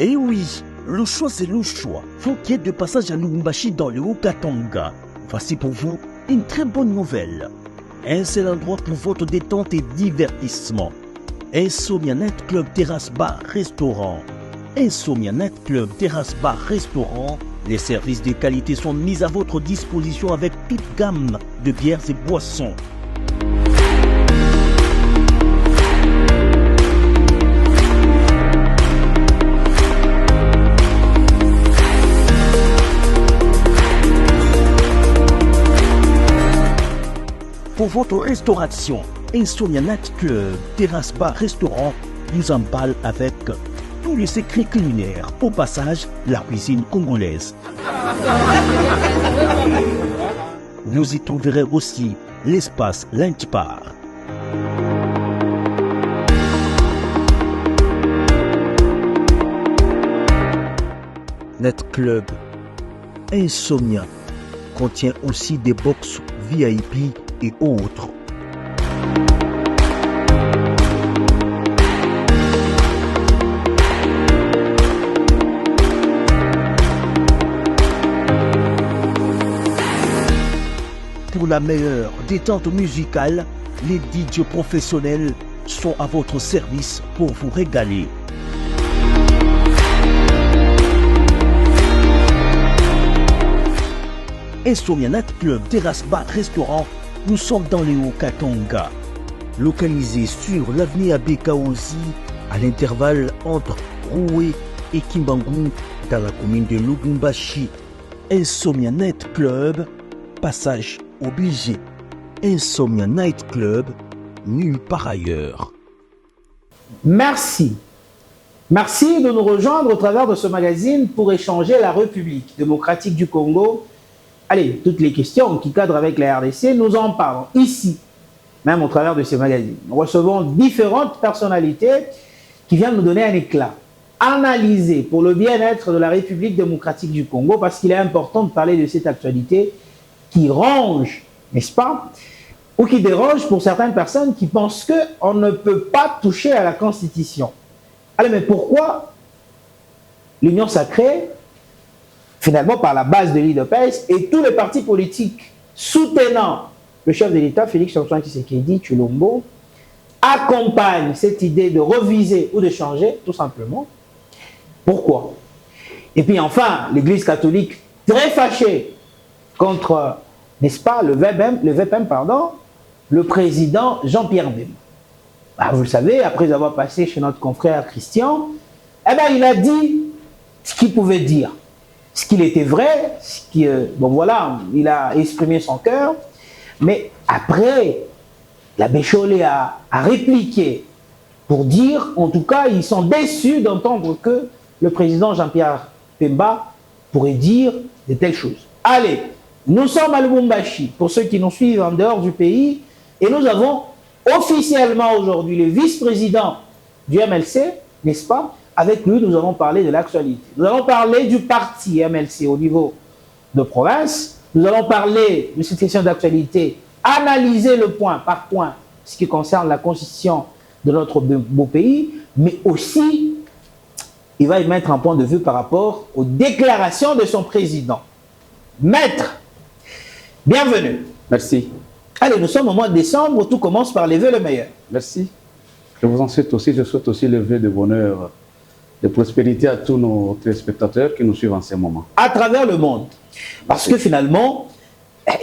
Eh oui, le choix c'est le choix. Vous qui êtes de passage à Lubumbashi dans le Haut-Katanga, voici pour vous une très bonne nouvelle. Un seul endroit pour votre détente et divertissement. Insomnia Night Club Terrasse Bar Restaurant. Insomnia Night Club Terrasse Bar Restaurant. Les services de qualité sont mis à votre disposition avec toute gamme de bières et boissons. Pour votre restauration, Insomnia Night Club Terrasse Bar Restaurant vous emballe avec tous les secrets culinaires. Au passage, la cuisine congolaise. Vous y trouverez aussi l'espace Lunch Bar. Net Club Insomnia contient aussi des box VIP et autres. Pour la meilleure détente musicale, les DJ professionnels sont à votre service pour vous régaler. Insomnia Night Club Terrasse Bar Restaurant, nous sommes dans les Haut-Katanga, localisé sur l'avenue Abekaozi, à l'intervalle entre Roué et Kimbangu, dans la commune de Lubumbashi. Insomnia Night Club, passage obligé. Insomnia Night Club, nulle part ailleurs. Merci. Merci de nous rejoindre au travers de ce magazine pour échanger la République démocratique du Congo. Allez, toutes les questions qui cadrent avec la RDC, nous en parlons ici, même au travers de ces magazines. Nous recevons différentes personnalités qui viennent nous donner un éclat. Analyser pour le bien-être de la République démocratique du Congo, parce qu'il est important de parler de cette actualité qui ronge, n'est-ce pas, ou qui dérange pour certaines personnes qui pensent qu'on ne peut pas toucher à la Constitution. Allez, mais pourquoi l'Union sacrée, finalement par la base de l'IDPS et tous les partis politiques soutenant le chef de l'État, Félix-Antoine Tshisekedi Tshilombo, accompagnent cette idée de reviser ou de changer, tout simplement. Pourquoi? Et puis enfin, l'Église catholique, très fâchée contre, n'est-ce pas, le VPM, le président Jean-Pierre Bemba. Bah, vous le savez, après avoir passé chez notre confrère Christian, eh ben, il a dit ce qu'il pouvait dire. Ce qu'il était vrai, bon voilà, il a exprimé son cœur, mais après, l'abbé Chollet a répliqué pour dire, en tout cas, ils sont déçus d'entendre que le président Jean-Pierre Bemba pourrait dire de telles choses. Allez, nous sommes à Lubumbashi, pour ceux qui nous suivent en dehors du pays, et nous avons officiellement aujourd'hui le vice-président du MLC, n'est-ce pas? Avec lui, nous allons parler de l'actualité. Nous allons parler du parti MLC au niveau de province. Nous allons parler de cette question d'actualité, analyser le point par point, ce qui concerne la constitution de notre beau pays, mais aussi, il va y mettre un point de vue par rapport aux déclarations de son président. Maître, bienvenue. Merci. Allez, nous sommes au mois de décembre, tout commence par les vœux le meilleur. Merci. Je vous en souhaite aussi, je souhaite aussi le vœu de bonheur, de prospérité à tous nos téléspectateurs qui nous suivent en ce moment. À travers le monde. Parce que finalement,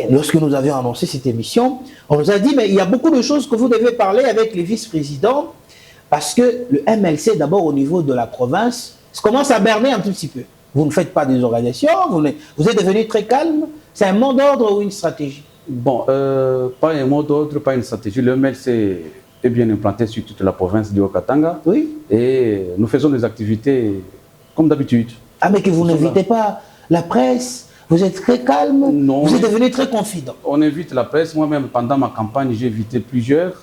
lorsque nous avions annoncé cette émission, on nous a dit, mais il y a beaucoup de choses que vous devez parler avec les vice-présidents, parce que le MLC, d'abord au niveau de la province, ça commence à berner un tout petit peu. Vous ne faites pas des organisations, vous êtes devenu très calme. C'est un mot d'ordre ou une stratégie? Bon, pas un mot d'ordre, pas une stratégie. Le MLC est bien implanté sur toute la province du Haut-Katanga. Oui. Et nous faisons des activités comme d'habitude. Ah, mais que vous n'invitez pas la presse, vous êtes très calme, non, vous êtes devenu très confident. On invite la presse. Moi-même, pendant ma campagne, j'ai invité plusieurs.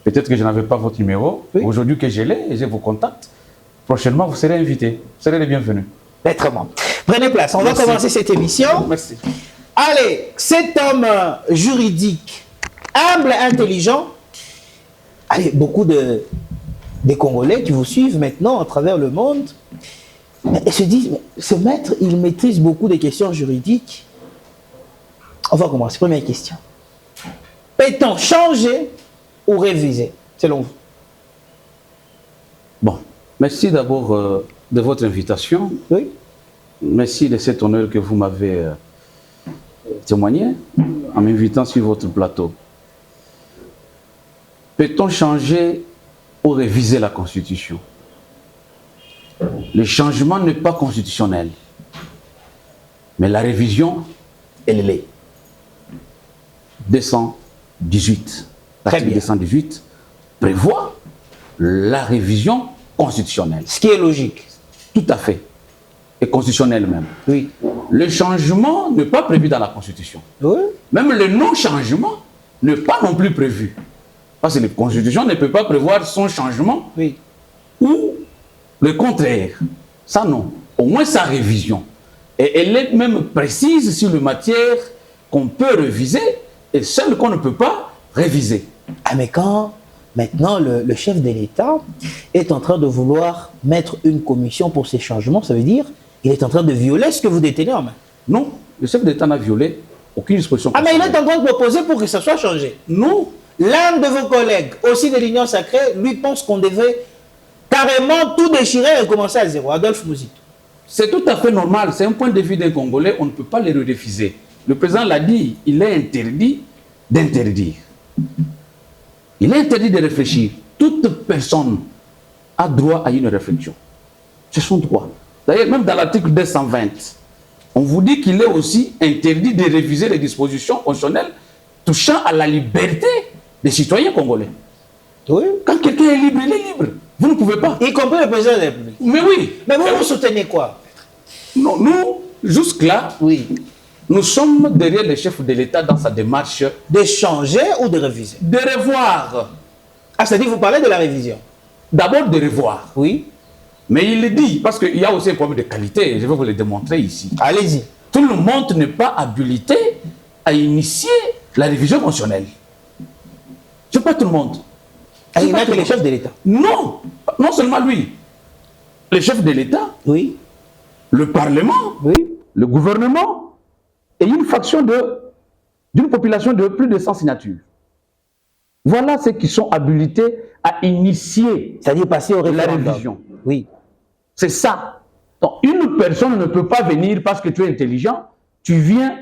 Peut-être que je n'avais pas votre numéro. Oui. Aujourd'hui que je l'ai, j'ai vos contacts. Prochainement, vous serez invités. Vous serez les bienvenus. Maîtrement. Prenez place, on va commencer cette émission. Merci. Allez, cet homme juridique, humble, intelligent, allez, beaucoup de Congolais qui vous suivent maintenant à travers le monde, Mais ils se disent, mais ce maître, il maîtrise beaucoup de questions juridiques. On va commencer. Première question. Peut-on changer ou réviser, selon vous? Bon, merci d'abord de votre invitation. Oui. Merci de cet honneur que vous m'avez témoigné en m'invitant sur votre plateau. Peut-on changer ou réviser la Constitution? Le changement n'est pas constitutionnel, mais la révision, elle l'est. 218. L'article 218 prévoit la révision constitutionnelle. Ce qui est logique. Tout à fait. Et constitutionnel même. Oui. Le changement n'est pas prévu dans la Constitution. Oui. Même le non-changement n'est pas non plus prévu. Parce que la Constitution ne peut pas prévoir son changement Oui. ou le contraire. Ça non. Au moins sa révision. Et elle est même précise sur les matières qu'on peut réviser et celles qu'on ne peut pas réviser. Ah, mais quand maintenant le chef de l'État est en train de vouloir mettre une commission pour ces changements, ça veut dire qu'il est en train de violer ce que vous détenez en main. Non, le chef d'État n'a violé aucune disposition. Ah, mais il est en train de proposer pour que ça soit changé. Non. L'un de vos collègues, aussi de l'Union sacrée, lui pense qu'on devait carrément tout déchirer et recommencer à zéro. Adolphe Mouzito. C'est tout à fait normal. C'est un point de vue d'un Congolais. On ne peut pas le refuser. Le président l'a dit, il est interdit d'interdire. Il est interdit de réfléchir. Toute personne a droit à une réflexion. C'est son droit. D'ailleurs, même dans l'article 220, on vous dit qu'il est aussi interdit de réviser les dispositions constitutionnelles touchant à la liberté des citoyens congolais. Oui. Quand quelqu'un est libre, il est libre. Vous ne pouvez pas. Y compris le président de la République. Mais oui. Mais vous soutenez quoi? Non, nous, jusque-là, Oui. nous sommes derrière le chef de l'État dans sa démarche De changer ou de réviser? de revoir. Ah, c'est-à-dire vous parlez de la révision? D'abord de revoir. Oui. Mais il le dit, parce qu'il y a aussi un problème de qualité, je vais vous le démontrer ici. Allez-y. Tout le monde n'est pas habilité à initier la révision constitutionnelle. Ce n'est pas tout le monde. Ah, il y a que les chefs de l'État. Non, non seulement lui. Le chef de l'État, Oui. le Parlement, Oui. le gouvernement et une fraction d'une population de plus de 100 signatures. Voilà ceux qui sont habilités à initier C'est-à-dire passer au la référendum. révision. Oui. C'est ça. Donc, une personne ne peut pas venir parce que tu es intelligent, tu viens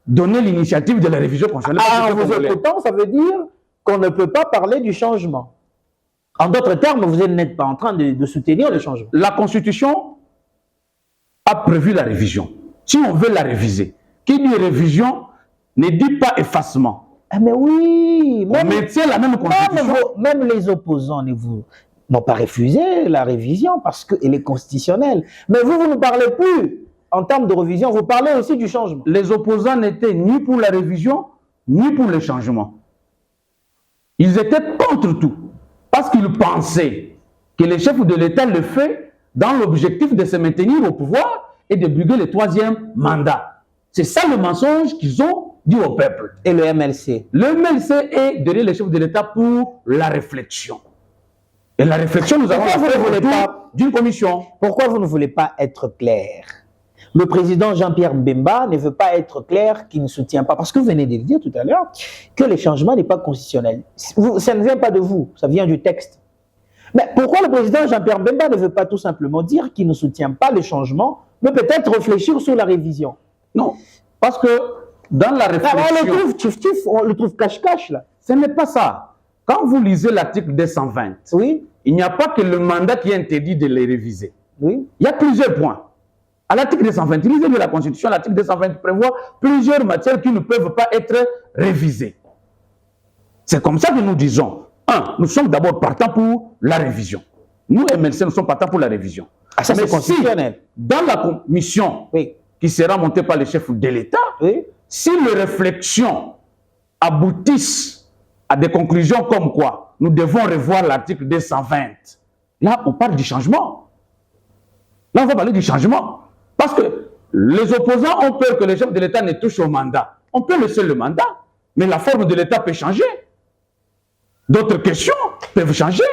donner l'initiative de la révision constitutionnelle. Ah, en vous écoutant, ça veut dire qu'on ne peut pas parler du changement. En d'autres termes, vous n'êtes pas en train de soutenir le changement. La Constitution a prévu la révision. Si on veut la réviser, qui dit révision ne dit pas effacement. Ah, mais oui, On maintient la même Constitution. même les opposants n'ont pas refusé la révision parce qu'elle est constitutionnelle. Mais vous ne parlez plus en termes de révision, vous parlez aussi du changement. Les opposants n'étaient ni pour la révision, ni pour le changement. Ils étaient contre tout. Parce qu'ils pensaient que le chef de l'État le fait dans l'objectif de se maintenir au pouvoir et de briguer le troisième mandat. C'est ça le mensonge qu'ils ont dit au peuple. Et le MLC? Le MLC est derrière le chef de l'État pour la réflexion. Et la réflexion, nous avons fait d'une commission. Pourquoi vous ne voulez pas être clair? Le président Jean-Pierre Bemba ne veut pas être clair qu'il ne soutient pas, parce que vous venez de le dire tout à l'heure, que le changement n'est pas constitutionnel. Ça ne vient pas de vous, ça vient du texte. Mais pourquoi le président Jean-Pierre Bemba ne veut pas tout simplement dire qu'il ne soutient pas le changement, mais peut-être réfléchir sur la révision? Non, parce que dans la réflexion... on le trouve tif-tif, on le trouve cache-cache là. Ce n'est pas ça. Quand vous lisez l'article 220, oui, il n'y a pas que le mandat qui est interdit de les réviser. Oui. Il y a plusieurs points. À l'article 220, lisez de la Constitution, l'article 220 prévoit plusieurs matières qui ne peuvent pas être révisées. C'est comme ça que nous disons. Nous sommes d'abord partants pour la révision. Nous, MLC, nous sommes partants pour la révision. Ah, ça c'est constitutionnel. Si, dans la commission qui sera montée par le chef de l'État, si les réflexions aboutissent à des conclusions comme quoi nous devons revoir l'article 220, là, on parle du changement. Là, on va parler du changement. Parce que les opposants ont peur que le chef de l'État ne touche au mandat. On peut laisser le mandat, mais la forme de l'État peut changer. D'autres questions peuvent changer.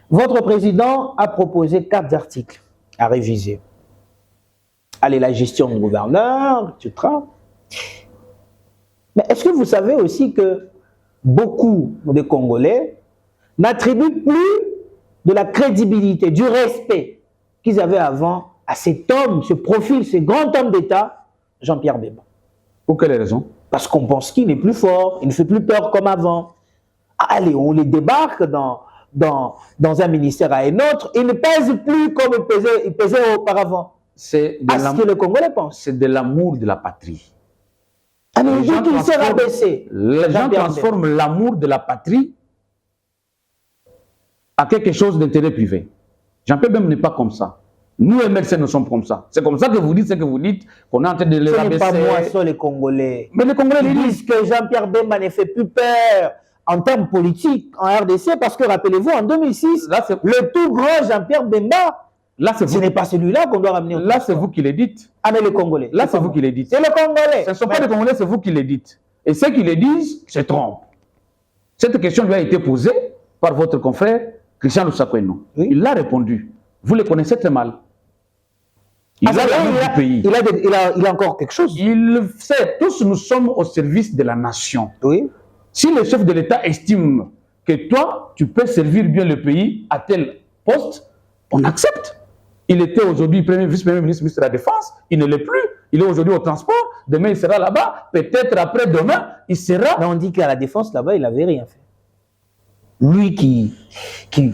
Votre président a proposé 4 articles à réviser. allez, la gestion du gouverneur, etc. Mais est-ce que vous savez aussi que beaucoup de Congolais n'attribuent plus de la crédibilité, du respect qu'ils avaient avant à cet homme, ce profil, ce grand homme d'État, Jean-Pierre Bemba? Pour quelle raison? Parce qu'on pense qu'il n'est plus fort, il ne fait plus peur comme avant. Allez, on les débarque dans un ministère à un autre, il ne pèse plus comme il pesait auparavant. C'est ce que le Congolais pense. C'est de l'amour de la patrie. Ah, mais il dit qu'il s'est rabaissé. Les gens transforment l'amour de la patrie à quelque chose d'intérêt privé. Jean-Pierre Bemba n'est pas comme ça. Nous, les médecins, nous sommes comme ça. C'est comme ça que vous dites ce que vous dites, qu'on est en train de les rabaisser. Ce n'est pas moi, ce sont les Congolais. Mais les Congolais ils disent que Jean-Pierre Bemba ne fait plus peur en termes politiques en RDC, parce que rappelez-vous, en 2006, là, le tout grand Jean-Pierre Bemba, là, ce n'est pas celui-là qu'on doit ramener. Là, c'est vous qui le dites. Ah, mais les Congolais. Là, c'est vous qui le dites. C'est le Congolais. Ce ne sont pas les Congolais, c'est vous qui le dites. Et ceux qui le disent se trompent. Cette question lui a été posée par votre confrère Christian Lusakweino. Oui. Il l'a répondu. Vous le connaissez très mal. Il a l'amour du pays. Il a encore quelque chose. Il sait, tous nous sommes au service de la nation. Oui. Si le chef de l'État estime que toi, tu peux servir bien le pays à tel poste, on accepte. Il était aujourd'hui vice-premier ministre, ministre de la Défense. Il ne l'est plus. Il est aujourd'hui au transport. Demain, il sera là-bas. Peut-être après-demain, il sera... Mais on dit qu'à la Défense, là-bas, il n'avait rien fait. Lui qui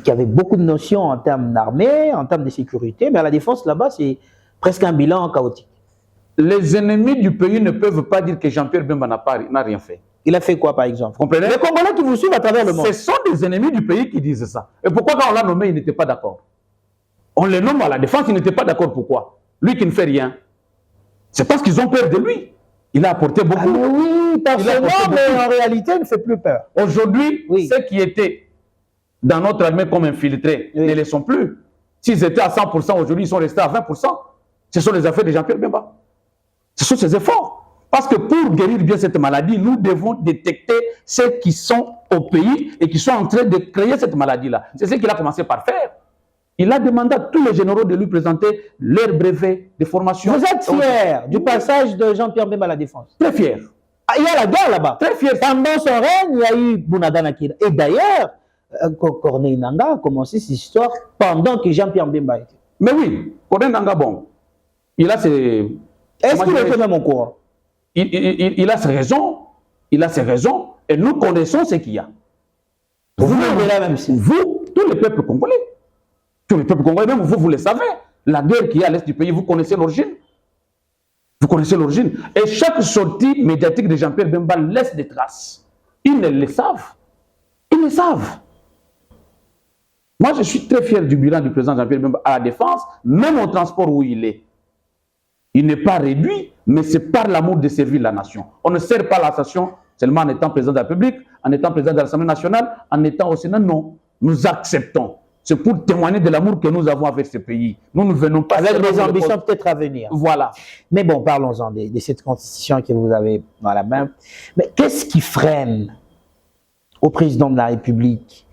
avait beaucoup de notions en termes d'armée, en termes de sécurité, mais à la Défense, là-bas, c'est presque un bilan chaotique. Les ennemis du pays ne peuvent pas dire que Jean-Pierre Bemba n'a rien fait. Il a fait quoi, par exemple? Vous comprenez? Les Congolais qui vous suivent à travers le monde. Ce sont des ennemis du pays qui disent ça. Et pourquoi quand on l'a nommé, il n'était pas d'accord? On le nomme à la Défense, il n'était pas d'accord. Pourquoi? Lui qui ne fait rien. C'est parce qu'ils ont peur de lui. Il a apporté beaucoup. Ah, mais oui, personnellement, mais en réalité, il ne fait plus peur. Aujourd'hui, ceux qui étaient dans notre armée comme infiltrés ne le sont plus. S'ils étaient à 100%, aujourd'hui, ils sont restés à 20%. Ce sont les affaires de Jean-Pierre Bemba. Ce sont ses efforts. Parce que pour guérir bien cette maladie, nous devons détecter ceux qui sont au pays et qui sont en train de créer cette maladie-là. C'est ce qu'il a commencé par faire. Il a demandé à tous les généraux de lui présenter leur brevet de formation. Vous êtes fiers du passage de Jean-Pierre Bemba à la Défense? Très fier. Ah, il y a la guerre là-bas. Très fier. Pendant son règne, il y a eu Bounada Nakira. Et d'ailleurs, Corneille Nangaa a commencé cette histoire pendant que Jean-Pierre Bemba était. Mais oui, Corneille Nangaa, bon, il a ses... Est-ce qu'il était même au courant? Il a ses raisons. Il a ses raisons. Et nous connaissons ce qu'il y a. Vous, tous les peuples congolais. Tous les peuples congolais, même vous le savez. La guerre qui est à l'est du pays, vous connaissez l'origine. Vous connaissez l'origine. Et chaque sortie médiatique de Jean-Pierre Bemba laisse des traces. Ils ne le savent. Ils le savent. Moi, je suis très fier du bilan du président Jean-Pierre Bemba à la Défense, même au transport où il est. Il n'est pas réduit, mais c'est par l'amour de servir la nation. On ne sert pas la nation seulement en étant président de la République, en étant président de l'Assemblée nationale, en étant au Sénat. Non, nous acceptons. C'est pour témoigner de l'amour que nous avons avec ce pays. Nous ne venons pas... Avec des ambitions peut-être à venir. Voilà. Mais bon, parlons-en de cette constitution que vous avez dans la main. Mais qu'est-ce qui freine au président de la République,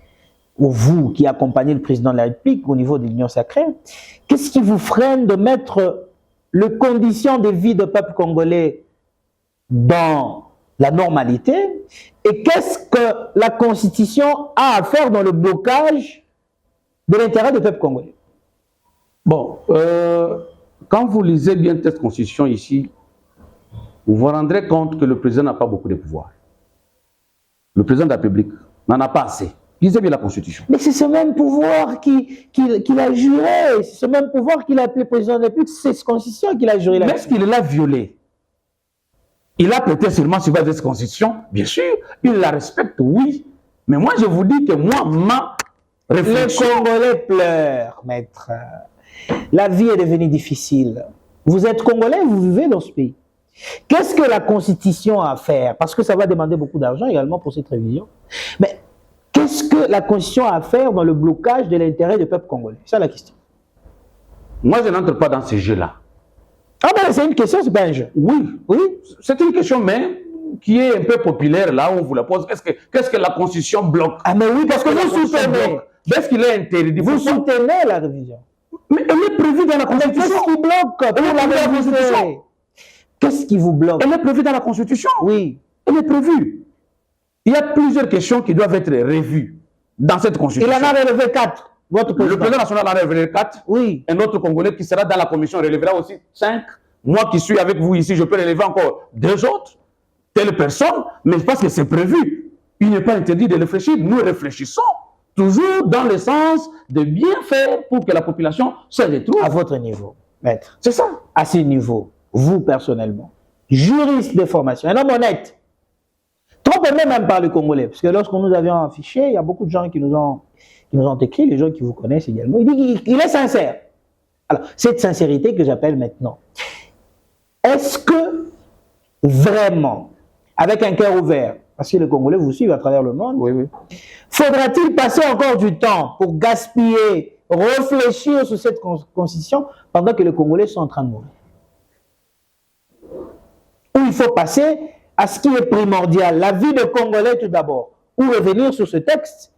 ou vous qui accompagnez le président de la République au niveau de l'Union sacrée, qu'est-ce qui vous freine de mettre les conditions de vie du peuple congolais dans la normalité? Et qu'est-ce que la Constitution a à faire dans le blocage de l'intérêt du peuple congolais? Bon, quand vous lisez bien cette Constitution ici, vous vous rendrez compte que le président n'a pas beaucoup de pouvoir. Le président de la République n'en a pas assez. Lisez bien la Constitution. Mais c'est ce même pouvoir qu'il a juré, c'est ce même pouvoir qu'il a appelé président de la République, c'est cette Constitution qu'il a juré. Mais est-ce qu'il l'a violée? Il a peut-être seulement suivi cette Constitution, bien sûr, il la respecte, oui. Mais moi, je vous dis que moi, ma réflexion... Les Congolais pleurent, maître. La vie est devenue difficile. Vous êtes Congolais, vous vivez dans ce pays. Qu'est-ce que la Constitution a à faire? Parce que ça va demander beaucoup d'argent également pour cette révision. Mais qu'est-ce que la Constitution a à faire dans le blocage de l'intérêt du peuple congolais? C'est ça la question. Moi, je n'entre pas dans ce jeu-là. Ah ben c'est une question, c'est pas un jeu. Oui, oui, c'est une question, mais qui est un peu populaire là où on vous la pose. Qu'est-ce que la Constitution bloque? Ah mais oui, parce que vous soutenez. Est-ce qu'il est interdit? Vous soutenez la révision. Mais elle est prévue dans la Constitution. Qu'est-ce qui bloque Elle est prévue dans la Constitution. Qu'est-ce qui vous bloque? Elle est prévue dans la Constitution. Oui. Elle est prévue. Il y a plusieurs questions qui doivent être revues dans cette Constitution. Il en a relevé 4. Votre président. Le président national en a relevé 4. Oui. Un autre Congolais qui sera dans la commission relèvera aussi 5. Moi qui suis avec vous ici, je peux relever encore 2 autres. Telle personne, mais parce que c'est prévu. Il n'est pas interdit de réfléchir. Nous réfléchissons toujours dans le sens de bien faire pour que la population se retrouve. À votre niveau, maître. C'est ça. À ce niveau, vous personnellement, juriste de formation, un homme honnête, trompez même par le Congolais, parce que lorsqu'on nous avions affiché, il y a beaucoup de gens qui nous ont écrit, les gens qui vous connaissent également. Il dit qu'il est sincère. Alors, cette sincérité que j'appelle maintenant, est-ce que vraiment, avec un cœur ouvert, parce que les Congolais vous suivent à travers le monde, Oui. faudra-t-il passer encore du temps pour gaspiller, réfléchir sur cette constitution pendant que les Congolais sont en train de mourir? Ou il faut passer à ce qui est primordial, la vie des Congolais tout d'abord, ou revenir sur ce texte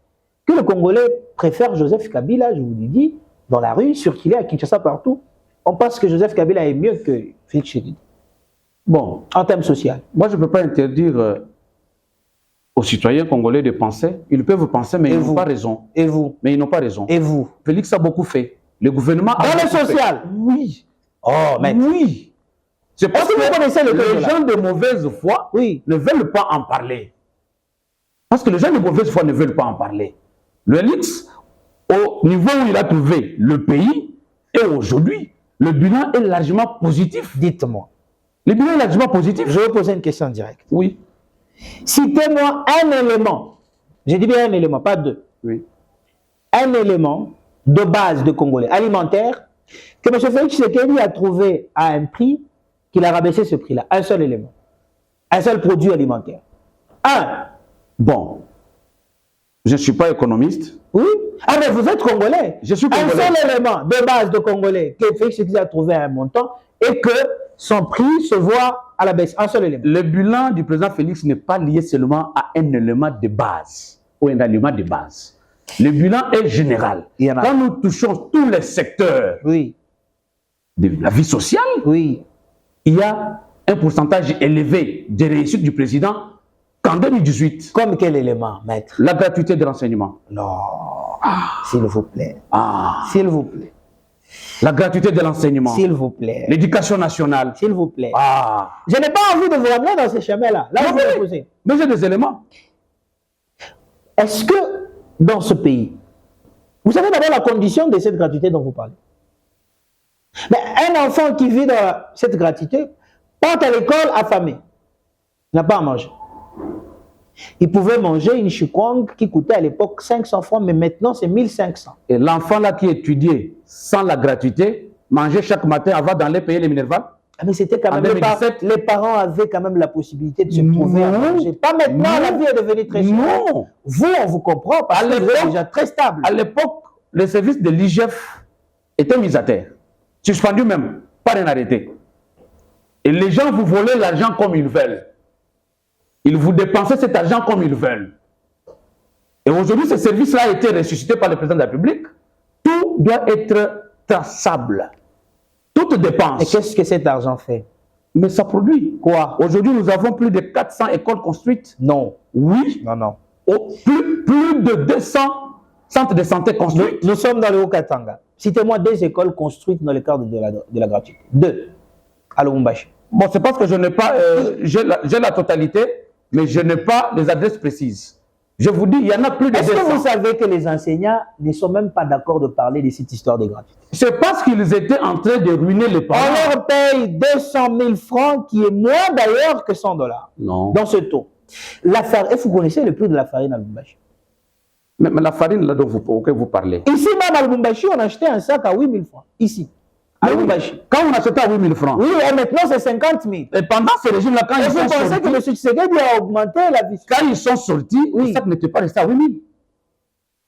que le Congolais préfère Joseph Kabila, je vous l'ai dit, dans la rue, circuler à Kinshasa partout. On pense que Joseph Kabila est mieux que Félix Tshisekedi. Bon, en termes social. Moi, je ne peux pas interdire aux citoyens congolais de penser. Ils peuvent penser, mais ils n'ont pas raison. Et vous? Mais ils n'ont pas raison. Et vous? Félix a beaucoup fait. Le gouvernement a dans le beaucoup social? fait. Oui. Oh, mais oui. C'est parce que vous connaissez les gens de mauvaise foi ne veulent pas en parler. Parce que les gens de mauvaise foi ne veulent pas en parler. Le Félix, au niveau où il a trouvé le pays, et aujourd'hui, le bilan est largement positif. Dites-moi. Le bilan est largement positif. Je vais poser une question directe. Oui. Citez-moi un élément, j'ai dit bien un élément, pas 2. Oui. Un élément de base de Congolais, alimentaire, que M. Félix Tshisekedi a trouvé à un prix qu'il a rabaissé ce prix-là. Un seul élément. Un seul produit alimentaire. Un. Bon. Je ne suis pas économiste. Oui. Ah, mais vous êtes Congolais. Je suis Congolais. Un seul élément de base de Congolais que Félix Tshisekedi a trouvé à un montant et que son prix se voit à la baisse. Un seul élément. Le bilan du président Félix n'est pas lié seulement à un élément de base ou un élément de base. Le bilan est général. Quand nous touchons tous les secteurs de la vie sociale, il y a un pourcentage élevé de réussite du président qu'en 2018. Comme quel élément, maître? La gratuité de l'enseignement. Non. S'il vous plaît. S'il vous plaît. La gratuité de l'enseignement. S'il vous plaît. L'éducation nationale. S'il vous plaît. Je n'ai pas envie de vous ramener dans ces chemins-là. Là, vous me posez. Mais j'ai des éléments. Est-ce que dans ce pays, vous savez d'abord la condition de cette gratuité dont vous parlez? Mais un enfant qui vit dans cette gratuité part à l'école affamé. Il n'a pas à manger. Il pouvait manger une chikwang qui coûtait à l'époque 500 francs, mais maintenant c'est 1500. Et l'enfant là qui étudiait sans la gratuité, mangeait chaque matin avant d'aller payer les minervales. Mais c'était quand même les parents avaient quand même la possibilité de se trouver à manger. Pas maintenant, la vie est devenue très chère. Non. Vous, on vous comprend parce que vous êtes déjà très stable. À l'époque, le service de l'IGF était mis à terre, suspendu même, par un arrêté. Et les gens vous volaient l'argent comme ils veulent. Ils vous dépensaient cet argent comme ils veulent. Et aujourd'hui, ce service-là a été ressuscité par le président de la République. Tout doit être traçable. Toute dépense. Et qu'est-ce que cet argent fait? Mais ça produit. Quoi? Aujourd'hui, nous avons plus de 400 écoles construites. Non. Oui. Non. Plus de 200 centres de santé construits. Nous sommes dans le Haut-Katanga. Citez-moi 2 écoles construites dans le cadre de la gratuité. 2. À Lubumbashi. Bon, c'est parce que je n'ai pas... j'ai la totalité, mais je n'ai pas les adresses précises. Je vous dis, il y en a plus de 200. Est-ce que vous savez que les enseignants ne sont même pas d'accord de parler de cette histoire de gratuité? C'est parce qu'ils étaient en train de ruiner les parents. On leur paye 200 000 francs, qui est moins d'ailleurs que 100 $. Non. Dans ce taux. La farine, et vous connaissez le prix de la farine à Lubumbashi? Mais la farine là dont vous parlez. Ici même à Lubumbashi, on achetait un sac à 8 000 francs. Ici. À Lubumbashi. Quand on achetait à 8 000 francs. Oui, et maintenant c'est 50 000. Et pendant ce régime-là, quand ils sont sortis... Vous pensez que M. Tshisekedi a augmenté la vie? Quand ils sont sortis, le sac n'était pas resté à 8 000.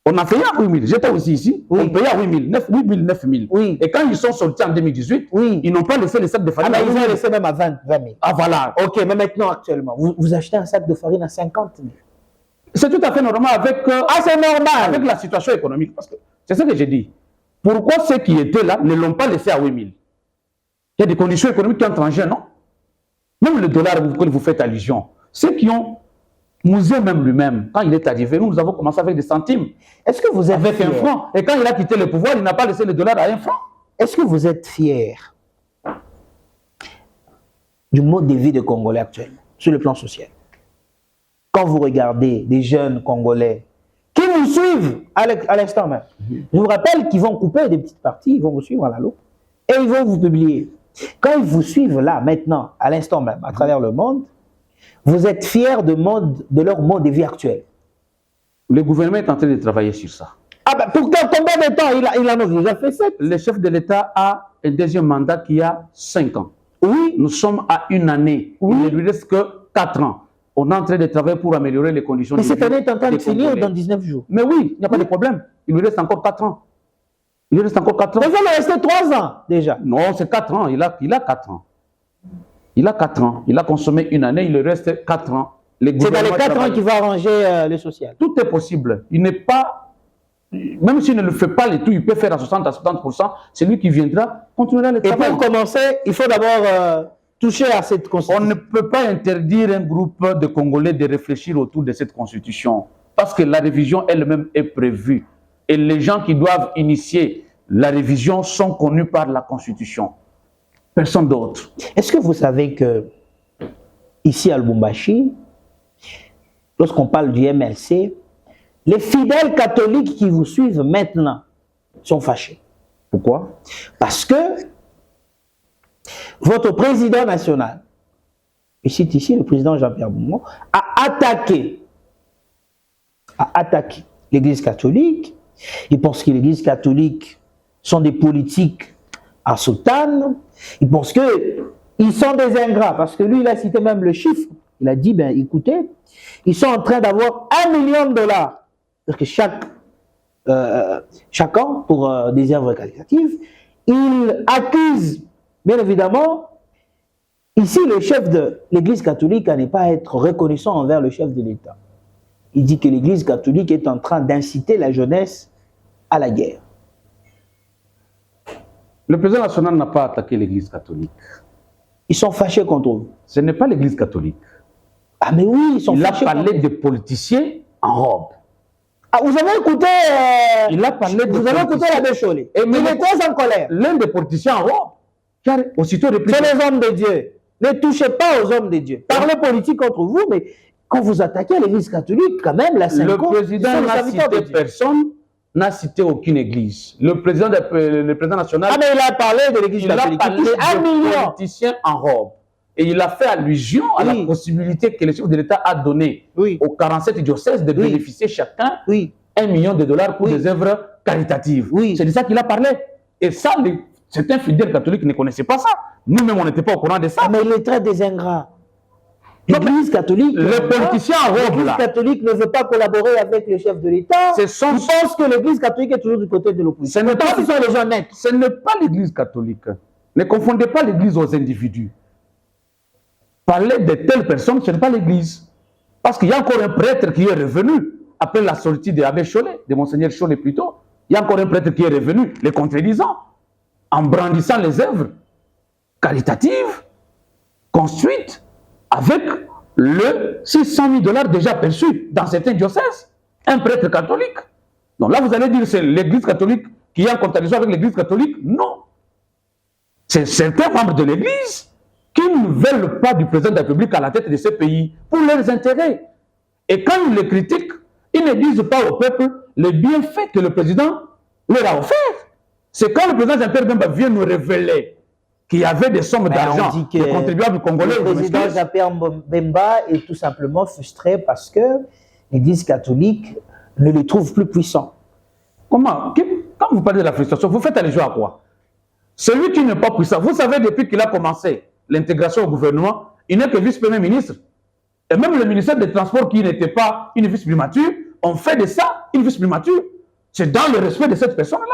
On a payé à 8 000. J'étais aussi ici. Oui. On payait à 8 000, 9 000. Oui. Et quand ils sont sortis en 2018, ils n'ont pas laissé les sacs de farine. Ah, mais ils ont laissé même à 20 000. Ah, voilà. Ok, mais maintenant, actuellement, vous achetez un sac de farine à 50 000. C'est tout à fait normal avec... c'est normal. Avec la situation économique. Parce que c'est ce que j'ai dit. Pourquoi ceux qui étaient là ne l'ont pas laissé à 8000? Il y a des conditions économiques qui entrent en jeu, non? Même le dollar auquel vous faites allusion, ceux qui ont Mouzé même lui-même, quand il est arrivé, nous avons commencé avec des centimes. Est-ce que vous êtes avec fier? 1 franc? Et quand il a quitté le pouvoir, il n'a pas laissé le dollar à 1 franc. Est-ce que vous êtes fier du mode de vie des Congolais actuellement, sur le plan social? Quand vous regardez des jeunes Congolais qui vous suivent à l'instant même, je vous rappelle qu'ils vont couper des petites parties, ils vont vous suivre à la loupe et ils vont vous publier. Quand ils vous suivent là, maintenant, à l'instant même, à travers le monde, vous êtes fiers de leur mode de vie actuel? Le gouvernement est en train de travailler sur ça. Ah ben pourtant, combien de temps il en a déjà fait 7? Le chef de l'État a un deuxième mandat qui a 5 ans. Oui. Nous sommes à une année. Oui. Il ne lui reste que 4 ans. On est en train de travailler pour améliorer les conditions Mais de vie. cette année est en train de finir Congolais. dans 19 jours. Mais oui, il n'y a pas de problème. Il lui reste encore 4 ans. Il lui reste encore 4 ans. Mais il va me rester 3 ans déjà. Non, c'est 4 ans. Il a 4 ans. Il a 4 ans. Il a consommé une année, il lui reste 4 ans. C'est dans les 4 ans qu'il va arranger le social. Tout est possible. Il n'est pas... Même s'il ne le fait pas les tout, il peut faire à 60 à 70%. C'est lui qui viendra, continuera le travail. Et pour commencer, il faut d'abord toucher à cette constitution. On ne peut pas interdire un groupe de Congolais de réfléchir autour de cette constitution. Parce que la révision elle-même est prévue. Et les gens qui doivent initier la révision sont connus par la constitution. Personne d'autre. Est-ce que vous savez que, ici à Lubumbashi, lorsqu'on parle du MLC, les fidèles catholiques qui vous suivent maintenant sont fâchés? Pourquoi? Parce que votre président national, je cite ici le président Jean-Pierre Boumou, a attaqué l'Église catholique. Il pense que l'Église catholique sont des politiques à soutane. Il pense qu'ils sont des ingrats, parce que lui, il a cité même le chiffre. Il a dit, ben écoutez, ils sont en train d'avoir $1 million, parce que chaque an, pour des œuvres qualitatives. Il accuse, bien évidemment, ici le chef de l'Église catholique à ne pas être reconnaissant envers le chef de l'État. Il dit que l'Église catholique est en train d'inciter la jeunesse à la guerre. Le président national n'a pas attaqué l'Église catholique. Ils sont fâchés contre vous. Ce n'est pas l'Église catholique. Ah mais oui, ils sont fâchés. Il a parlé de politiciens en robe. Ah, vous avez écouté... il a parlé de vous avez écouté l'abbé Chollet. Il est très en colère. L'un des politiciens en robe, qui a aussitôt répliqué... C'est les hommes de Dieu. Ne touchez pas aux hommes de Dieu. Parlez politique contre vous, mais quand vous attaquez l'Église catholique, quand même, la Le président n'a cité personne, n'a cité aucune église. Le président national... Ah mais il a parlé de l'Église catholique. Il a parlé de politiciens en robe. Et il a fait allusion à la possibilité que le chef de l'État a donnée aux 47 diocèses de bénéficier chacun $1 million pour des œuvres caritatives. C'est de ça qu'il a parlé. Et ça, certains fidèles catholiques ne connaissaient pas ça. Nous-mêmes, on n'était pas au courant de ça. Ah, mais il est très des ingrats. L'Église catholique... Le politicien en robe, l'Église catholique ne veut pas collaborer avec le chef de l'État. Il pense que l'Église catholique est toujours du côté de l'opposition. Ce n'est pas l'Église catholique. Ne confondez pas l'Église aux individus. Parler de telles personnes, ce n'est pas l'Église. Parce qu'il y a encore un prêtre qui est revenu, après la sortie de l'abbé Chollet, de Monseigneur Chollet plutôt. Il y a encore un prêtre qui est revenu, les contredisant, en brandissant les œuvres caritatives, construites, avec le $600 000 déjà perçu dans certains diocèses. Un prêtre catholique. Donc là, vous allez dire que c'est l'Église catholique qui est en contradiction avec l'Église catholique. Non. C'est certains membres de l'Église qui ne veulent pas du président de la République à la tête de ce pays pour leurs intérêts. Et quand ils le critiquent, ils ne disent pas au peuple les bienfaits que le président leur a offerts. C'est quand le président Jean-Pierre Bemba vient nous révéler qu'il y avait des sommes d'argent des contribuables congolais. Le président Jean-Pierre Bemba est tout simplement frustré parce que l'Église catholique ne le trouve plus puissant. Comment? Quand vous parlez de la frustration, vous faites allusion à quoi? Celui qui n'est pas puissant, vous savez, depuis qu'il a commencé l'intégration au gouvernement, il n'est que vice-premier ministre. Et même le ministère des Transports, qui n'était pas une vice-primature, on fait de ça une vice-primature. C'est dans le respect de cette personne-là.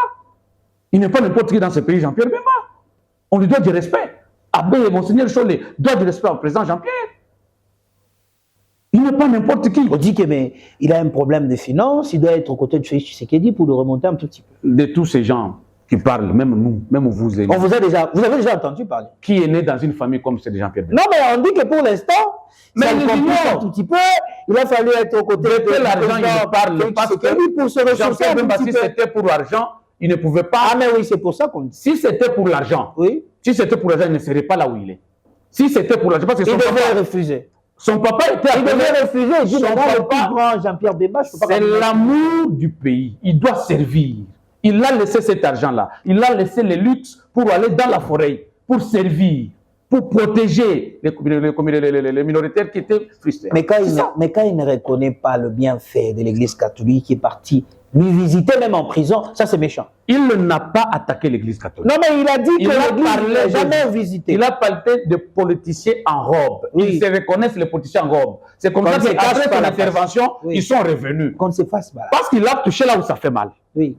Il n'est pas n'importe qui dans ce pays, Jean-Pierre Bemba. On lui doit du respect. Abbé et Monseigneur Chollet doivent du respect au président Jean-Pierre. Il n'est pas n'importe qui. On dit qu'il a un problème de finances, il doit être aux côtés de Félix Tshisekedi pour le remonter un tout petit peu. De tous ces gens qui parle, même nous, même vous. Vous avez déjà entendu parler. Qui est né dans une famille comme celle de Jean-Pierre Bemba? Non, mais on dit que pour l'instant, mais il un tout petit peu. Il a fallu être aux côtés de l'argent. Il parle parce que pour se ressourcer un petit peu. Si c'était pour l'argent, il ne pouvait pas. Ah, mais oui, c'est pour ça qu'on dit. Si c'était pour l'argent, oui. Si c'était pour l'argent, il ne serait pas là où il est. Si c'était pour l'argent, parce que il devait refuser. Son papa était appelé. Il devait refuser. Il dit, le plus grand Jean-Pierre Bemba, c'est l'amour du pays. Il doit servir. Il a laissé cet argent-là. Il a laissé les luxe pour aller dans la forêt, pour servir, pour protéger les minoritaires qui étaient frustrés. Mais quand il ne reconnaît pas le bienfait de l'Église catholique, qui est parti lui visiter même en prison, ça c'est méchant. Il n'a pas attaqué l'Église catholique. Non, mais il a dit que l'Église n'a jamais visité. Il a parlé de politiciens en robe. Oui. Ils se reconnaissent les politiciens en robe. C'est comme ça qu'après son intervention, ils sont revenus. Qu'on se fasse mal. Parce qu'il a touché là où ça fait mal. Oui.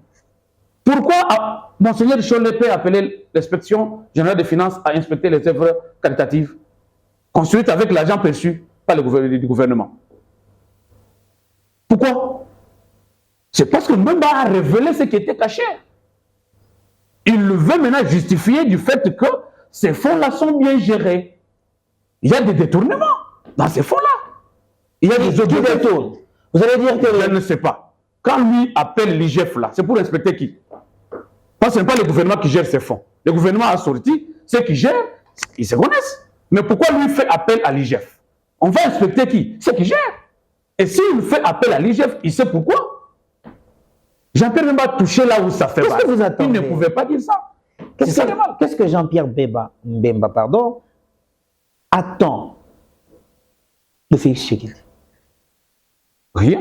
Pourquoi Monseigneur Cholet peut appeler l'inspection générale des finances à inspecter les œuvres caritatives construites avec l'argent perçu par le gouvernement? Pourquoi? C'est parce que Bemba a révélé ce qui était caché. Il veut maintenant justifier du fait que ces fonds-là sont bien gérés. Il y a des détournements dans ces fonds-là. Il y a des autres détournements. Vous allez dire que... Je ne sais pas. Quand lui appelle l'IGF là, c'est pour inspecter qui? Parce que ce n'est pas le gouvernement qui gère ces fonds. Le gouvernement a sorti, ceux qui gèrent, ils se connaissent. Mais pourquoi lui fait appel à l'IGF? On va inspecter qui? Ceux qui gèrent. Et s'il fait appel à l'IGF, il sait pourquoi. Jean-Pierre Bemba a touché là où ça fait mal. Il ne pouvait pas dire ça. Qu'est-ce que Jean-Pierre Bemba attend de Félix Tshisekedi? Rien.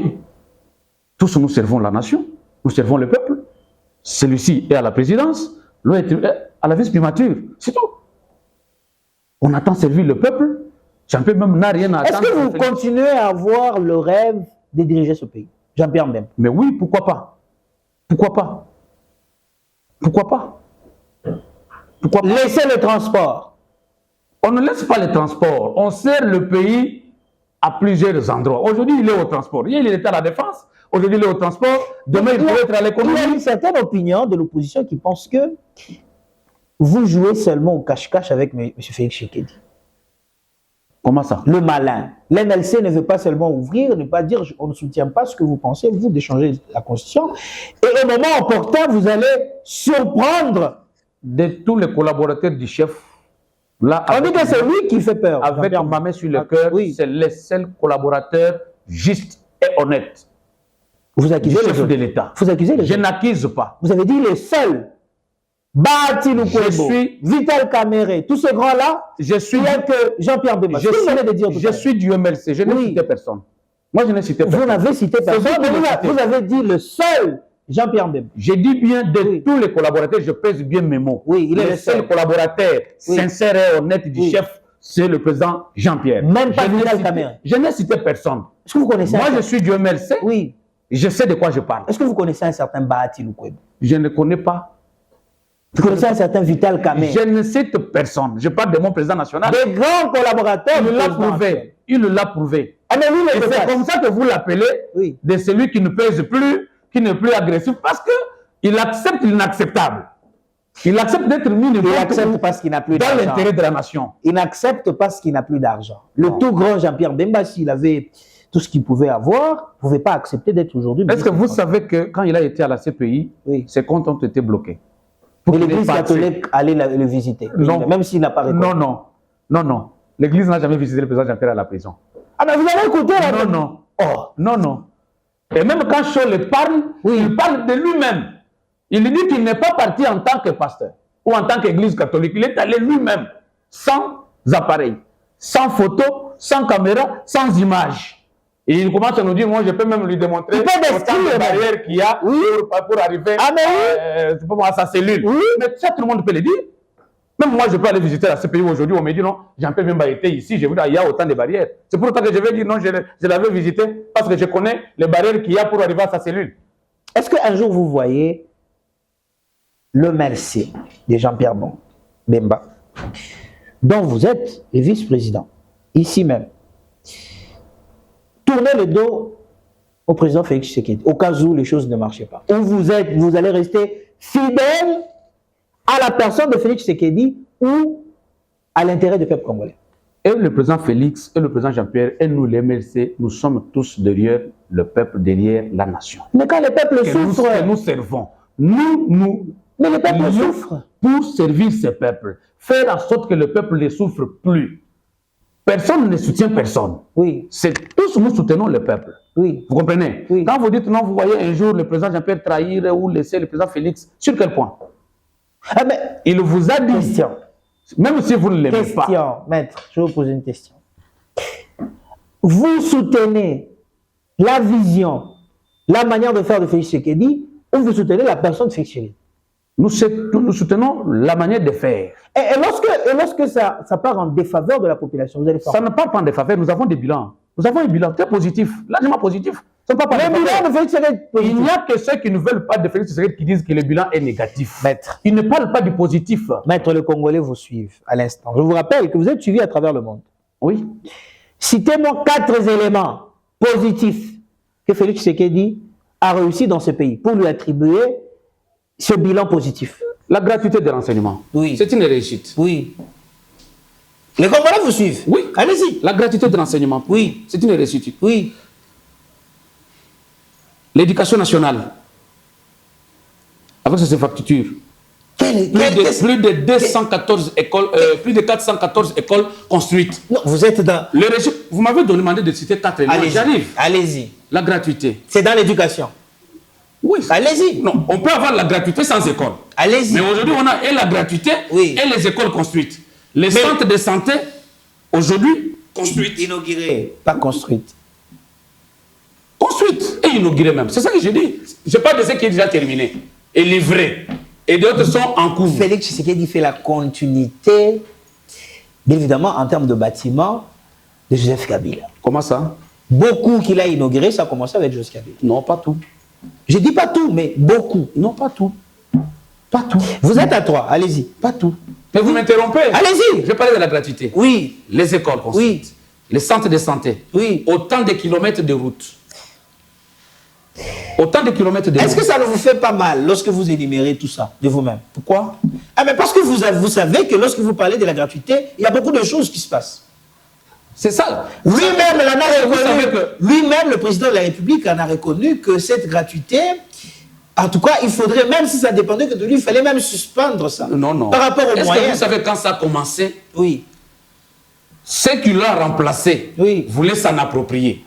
Tous nous servons la nation, nous servons le peuple. Celui-ci est à la présidence, l'autre est à la vice-primature. C'est tout. On attend servir le peuple. Jean-Pierre Bemba n'a rien à attendre. Est-ce que vous continuez à avoir le rêve de diriger ce pays? Jean-Pierre Bemba. Mais oui, pourquoi pas? Pourquoi pas? Pourquoi pas? Pourquoi pas? Laissez le transport. On ne laisse pas le transport. On sert le pays à plusieurs endroits. Aujourd'hui, il est au transport. Hier, il était à la défense. Aujourd'hui, il est au transport. Demain, il peut être à l'économie. Il y a une certaine opinion de l'opposition qui pense que vous jouez seulement au cache-cache avec M. Félix Tshisekedi. Comment ça? Le malin. L'NLC ne veut pas seulement ouvrir, ne pas dire on ne soutient pas ce que vous pensez, vous, d'échanger la Constitution. Et au moment opportun, vous allez surprendre. De tous les collaborateurs du chef, là, on dit que c'est lui qui fait peur. Avec ma main sur le cœur, oui. C'est le seul collaborateur juste et honnête. Vous accusez le chef de l'État. Vous accusez les Je n'accuse pas. Vous avez dit le seul. Bahati Lukwebo, Vital Kamerhe, tous ces grands-là, je suis que Jean-Pierre Bemba. Je suis du MLC, je n'ai cité personne. Moi, je n'ai cité personne. Vous n'avez cité personne, mais vous avez dit le seul Jean-Pierre Bemba. J'ai dit bien de tous les collaborateurs, je pèse bien mes mots. Oui, il est le seul collaborateur sincère et honnête du chef, c'est le président Jean-Pierre. Même pas Vital Kamerhe. Je n'ai cité personne. Est-ce que vous connaissez Moi, je suis du MLC. Oui. Je sais de quoi je parle. Est-ce que vous connaissez un certain Bahati Lukwebo? Je ne connais pas. Vous connaissez un certain Vital Kamerhe? Je ne cite personne. Je parle de mon président national. Des grands collaborateurs. Il l'a prouvé. Il l'a prouvé. Ah, mais lui, et c'est comme ça que vous l'appelez de celui qui ne pèse plus, qui n'est plus agressif, parce qu'il accepte l'inacceptable. Il accepte d'être mis Il accepte parce qu'il n'a plus d'argent. Dans l'intérêt de la nation. Il n'accepte parce qu'il n'a plus d'argent. Le tout grand Jean-Pierre Bemba, s'il avait tout ce qu'il pouvait avoir, ne pouvait pas accepter d'être aujourd'hui. Est-ce que vous savez que quand il a été à la CPI, ses comptes ont été bloqués? Et l'Église catholique allait le visiter, non. Même s'il n'a pas répondu. Non. L'Église n'a jamais visité le président Jean-Pierre à la prison. Ah ben vous avez écouté là? Non. Et même quand Cholet parle, il parle de lui-même. Il dit qu'il n'est pas parti en tant que pasteur ou en tant qu'Église catholique. Il est allé lui-même, sans appareil, sans photo, sans caméra, sans image. Et il commence à nous dire, moi je peux même lui démontrer autant de barrières qu'il y a pour arriver à sa cellule. Mais ça, tout le monde peut le dire. Même moi, je peux aller visiter la CPI aujourd'hui, on me dit non, Jean-Pierre Bemba était ici, je vous dis, il y a autant de barrières. C'est pour ça que je vais dire non, je l'avais visité parce que je connais les barrières qu'il y a pour arriver à sa cellule. Est-ce qu'un jour vous voyez le merci de Jean-Pierre Bemba, dont vous êtes le vice-président, ici même, tournez le dos au président Félix Tshisekedi, au cas où les choses ne marchaient pas. Ou vous allez rester fidèle à la personne de Félix Tshisekedi ou à l'intérêt du peuple congolais? Et le président Félix et le président Jean-Pierre et nous, les MLC, nous sommes tous derrière le peuple, derrière la nation. Mais quand le peuple souffre... Que nous servons. Mais le peuple souffre. Pour servir ce peuple, faire en sorte que le peuple ne souffre plus. Personne ne soutient personne. Oui. C'est tous nous soutenons le peuple. Oui. Vous comprenez? Oui. Quand vous dites non, vous voyez un jour le président Jean-Pierre trahir ou laisser le président Félix, sur quel point? Ah mais, il vous a dit... Question. Même si vous ne l'aimez pas. Question, maître, je vais vous poser une question. Vous soutenez la vision, la manière de faire de Félix Tshisekedi, ou vous soutenez la personne de Félix Tshisekedi? Nous soutenons la manière de faire. Et lorsque ça part en défaveur de la population, vous allez faire... Ça ne part pas en défaveur, nous avons des bilans. Nous avons un bilan très positif, largement positif. Ça ne part pas le bilan de Félix Tshisekedi. Il n'y a que ceux qui ne veulent pas de Félix Tshisekedi qui disent que le bilan est négatif. Maître. Ils ne parlent pas du positif. Maître, le Congolais vous suivent à l'instant. Je vous rappelle que vous êtes suivi à travers le monde. Oui. Citez-moi 4 éléments positifs que Félix Tshisekedi a réussi dans ce pays pour lui attribuer ce bilan positif. La gratuité des renseignements. Oui. C'est une réussite. Oui. Les Congolais vous suivent. Oui. Allez-y. La gratuité des renseignements. Oui. C'est une réussite. Oui. L'éducation nationale. Avec ses factures. Plus de 214 écoles, plus de 414 écoles construites. Non, vous êtes dans... Vous m'avez demandé de citer 4 éléments. J'arrive. Allez-y. La gratuité. C'est dans l'éducation. Oui. Allez-y. Non, on peut avoir la gratuité sans école. Allez-y. Mais aujourd'hui, on a et la gratuité et les écoles construites. Les centres de santé, aujourd'hui, construites. Inaugurées, pas construites. Construites et inaugurées même. C'est ça que je dis. Je parle de ce qui est déjà terminé et livré. Et d'autres sont en cours. Félix Tshisekedi fait la continuité, bien évidemment, en termes de bâtiments, de Joseph Kabila. Comment ça? Beaucoup qu'il a inauguré, ça a commencé avec Joseph Kabila. Non, pas tout. Je dis pas tout, mais beaucoup. Non, pas tout. Pas tout. Vous êtes à 3, allez-y. Pas tout. Mais vous m'interrompez. Allez-y. Je parlais de la gratuité. Oui. Les écoles construites. Oui. Les centres de santé. Oui. Autant de kilomètres de route. Autant de kilomètres de route. Est-ce que ça ne vous fait pas mal lorsque vous énumérez tout ça de vous-même? Pourquoi? Ah, mais parce que vous savez que lorsque vous parlez de la gratuité, il y a beaucoup de choses qui se passent. C'est ça. Lui-même, lui-même, le président de la République en a reconnu que cette gratuité, en tout cas, il faudrait, même si ça dépendait que de lui, il fallait même suspendre ça. Non, non. Par rapport aux moyens. Est-ce que vous savez quand ça a commencé? Oui. Ceux qui l'ont remplacé voulaient s'en approprier.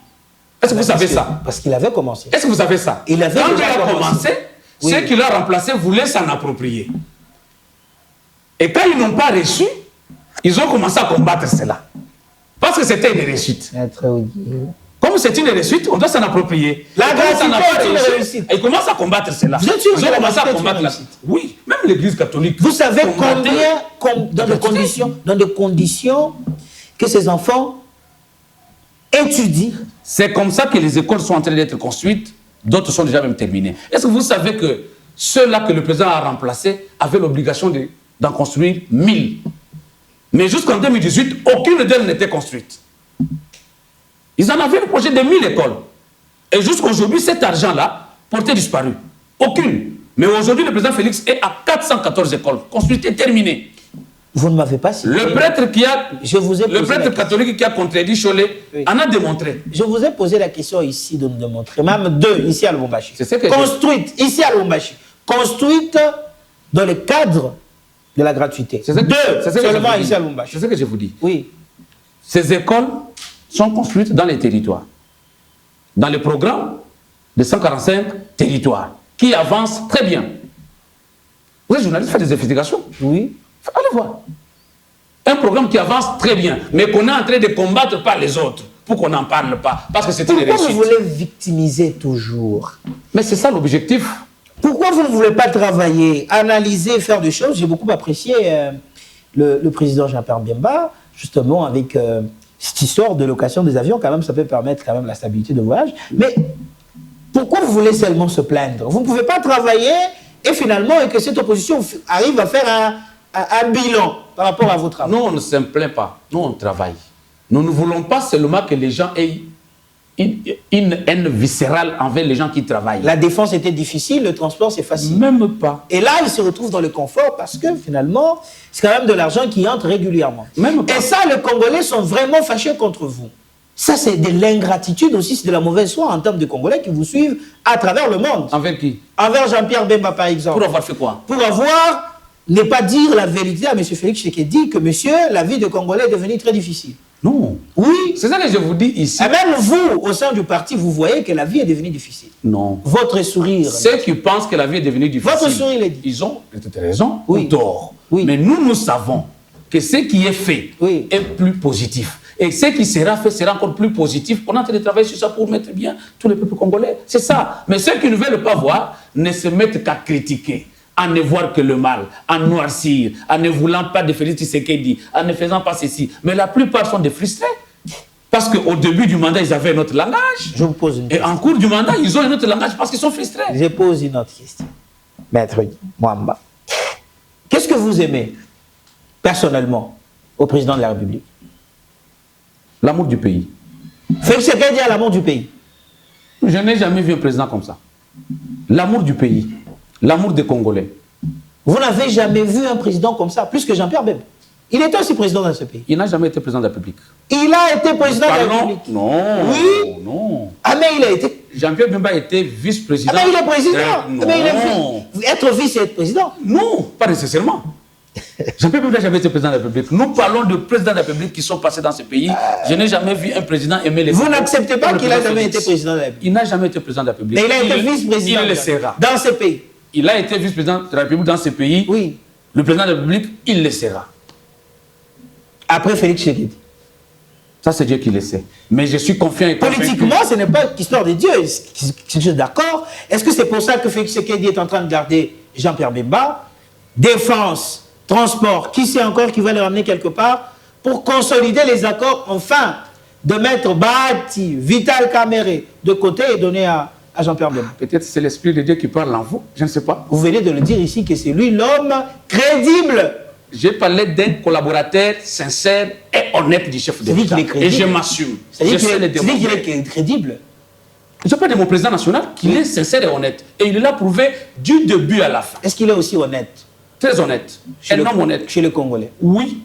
Est-ce que vous savez ça? Parce qu'il avait commencé. Est-ce que vous savez ça? Il avait quand il a commencé, ceux qui l'ont remplacé voulaient s'en approprier. Et quand ils n'ont pas reçu, ils ont commencé à combattre cela. Parce que c'était une réussite. Comme c'est une réussite, on doit s'en approprier. La gratuité est une réussite. Ils commencent à combattre cela. Vous êtes sûr ils ont commencé à combattre la réussite. Oui, même l'Église catholique. Vous savez combien, dans des conditions que ces enfants étudient. C'est comme ça que les écoles sont en train d'être construites. D'autres sont déjà même terminées. Est-ce que vous savez que ceux-là que le président a remplacés avaient l'obligation d'en construire 1000? Mais jusqu'en 2018, aucune d'elles n'était construite. Ils en avaient le projet de 1000 écoles. Et jusqu'aujourd'hui, cet argent-là portait disparu. Aucune. Mais aujourd'hui, le président Félix est à 414 écoles construites et terminées. Vous ne m'avez pas cité. Le prêtre catholique qui a contredit Cholet en a démontré. Je vous ai posé la question ici de nous démontrer. Même 2 ici à Lubumbashi. C'est ce que construites ici à Lubumbashi. Construites dans le cadre de la gratuité. C'est 2 seulement ici à Lubumbashi. C'est ce que je vous dis. Oui. Ces écoles sont construites dans les territoires. Dans le programme de 145 territoires qui avancent très bien. Vous êtes journaliste, faites des investigations. Oui. Allez voir. Un programme qui avance très bien, mais qu'on est en train de combattre par les autres, pour qu'on n'en parle pas, parce que c'est une réussite. Pourquoi vous voulez victimiser toujours? Mais c'est ça l'objectif. Pourquoi vous ne voulez pas travailler, analyser, faire des choses? J'ai beaucoup apprécié le président Jean-Pierre Bemba, justement, avec cette histoire de location des avions. Quand même, ça peut permettre quand même la stabilité de voyage. Mais pourquoi vous voulez seulement se plaindre? Vous ne pouvez pas travailler et finalement, et que cette opposition arrive à faire un bilan par rapport à vos travaux. Nous, on ne se plaint pas. Nous, on travaille. Nous ne voulons pas seulement que les gens aient une haine viscérale envers les gens qui travaillent. La défense était difficile, le transport c'est facile. Même pas. Et là, ils se retrouvent dans le confort parce que finalement, c'est quand même de l'argent qui entre régulièrement. Même pas. Et ça, les Congolais sont vraiment fâchés contre vous. Ça, c'est de l'ingratitude aussi, c'est de la mauvaise foi en termes de Congolais qui vous suivent à travers le monde. Envers qui? Envers Jean-Pierre Bemba, par exemple. Pour avoir fait quoi? Pour avoir, ne pas dire la vérité à M. Félix Tshisekedi que monsieur, la vie de Congolais est devenue très difficile. Non. Oui. C'est ça que je vous dis ici. Et même vous, au sein du parti, vous voyez que la vie est devenue difficile. Non. Votre sourire. Ceux qui pensent que la vie est devenue difficile, votre sourire est dit. Ils ont peut-être raison Oui. ou tort. Oui. Mais nous savons que ce qui est fait Oui. est plus positif. Et ce qui sera fait sera encore plus positif. On est en train de travailler sur ça pour mettre bien tous les peuples congolais. C'est ça. Mais ceux qui ne veulent pas voir ne se mettent qu'à critiquer, à ne voir que le mal, à noircir, à ne voulant pas de Félix Tshisekedi, à ne faisant pas ceci. Mais la plupart sont des frustrés. Parce qu'au début du mandat, ils avaient un autre langage. Je vous pose une question. Et en cours du mandat, ils ont un autre langage parce qu'ils sont frustrés. Je pose une autre question. Maître Mwamba, qu'est-ce que vous aimez, personnellement, au président de la République? L'amour du pays. Félix Tshisekedi a l'amour du pays. Je n'ai jamais vu un président comme ça. L'amour du pays. L'amour des Congolais. Vous n'avez jamais vu un président comme ça, plus que Jean-Pierre Bemba. Il était aussi président dans ce pays. Il n'a jamais été président de la République. Il a été président de la Pardon? République. Non. Oui. Non. Ah, mais il a été. Jean-Pierre Bemba était vice-président. Ah, mais il est président. Non. Ah, mais il est être vice et être président. Non, pas nécessairement. Jean-Pierre Bemba n'a jamais été président de la République. Nous parlons de présidents de la République qui sont passés dans ce pays. Je n'ai jamais vu un président aimer les... Vous n'acceptez pas qu'il a jamais été président de la République. Il n'a jamais été président de la République. Mais il a été vice-président. Il le sera. Dans ce pays. Il a été vice-président de la République dans ce pays. Oui. Le président de la République, il le sera. Après Félix Tshisekedi. Ça, c'est Dieu qui le sait. Mais je suis confiant et convaincu. Politiquement, ce n'est pas l'histoire de Dieu. Je suis d'accord. Est-ce que c'est pour ça que Félix Tshisekedi est en train de garder Jean-Pierre Bemba? Défense, transport, qui sait encore qui va le ramener quelque part pour consolider les accords, enfin, de mettre Bahati, Vital Kamere de côté et donner à Jean-Pierre Bemba. Peut-être c'est l'Esprit de Dieu qui parle en vous, je ne sais pas. Vous venez de le dire ici que c'est lui l'homme crédible. J'ai parlé d'un collaborateur sincère et honnête du chef de l'État. Et je m'assume. Je sais le démontrer. C'est-à-dire qu'il est crédible. Je parle de mon président national, qu'il est sincère et honnête. Et il l'a prouvé du début à la fin. Est-ce qu'il est aussi honnête? Très honnête. Un homme honnête. Chez les Congolais. Oui.